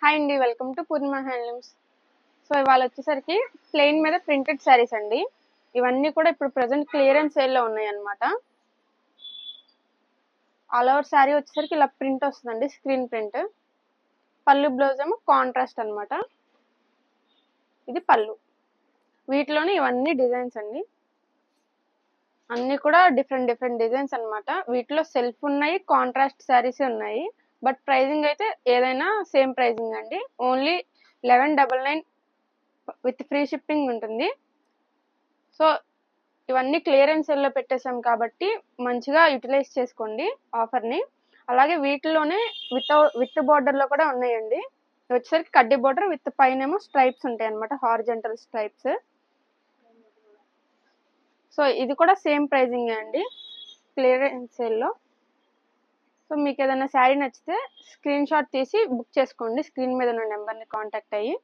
Hi అండి, welcome to Purnima handlooms. So ఇవాళ వచ్చేసరికి ప్లెయిన్ మీద ప్రింటెడ్ శారీస్ అండి. ఇవన్నీ కూడా ఇప్పుడు ప్రజెంట్ క్లియరెన్స్ సేల్లో ఉన్నాయి అన్నమాట. ఆల్ ఓవర్ శారీ వచ్చేసరికి ఇలా ప్రింట్ వస్తుందండి, స్క్రీన్ ప్రింట్. పళ్ళు బ్లౌజ్ ఏమో కాంట్రాస్ట్ అన్నమాట. ఇది పళ్ళు. వీటిలోనే ఇవన్నీ డిజైన్స్ అండి, అన్నీ కూడా డిఫరెంట్ డిఫరెంట్ డిజైన్స్ అన్నమాట. వీటిలో సెల్ఫ్ ఉన్నాయి, కాంట్రాస్ట్ శారీస్ ఉన్నాయి. బట్ ప్రైజింగ్ అయితే ఏదైనా సేమ్ ప్రైజింగ్ అండి. ఓన్లీ 1199 విత్ ఫ్రీ షిప్పింగ్ ఉంటుంది. సో ఇవన్నీ క్లియరెన్స్ సేల్లో పెట్టేసాం కాబట్టి మంచిగా యూటిలైజ్ చేసుకోండి ఆఫర్ని. అలాగే వీటిలోనే విత్ బార్డర్లో కూడా ఉన్నాయండి. వచ్చేసరికి కడ్డీ బార్డర్ విత్ పైనేమో స్ట్రైప్స్ ఉంటాయి అనమాట, హారిజంటల్ స్ట్రైప్స్. సో ఇది కూడా సేమ్ ప్రైజింగ్ అండి క్లియరెన్స్ సేల్లో. సో మీకు ఏదైనా శారీ నచ్చితే స్క్రీన్ షాట్ తీసి బుక్ చేసుకోండి, స్క్రీన్ మీద ఉన్న నెంబర్ని కాంటాక్ట్ అయ్యి.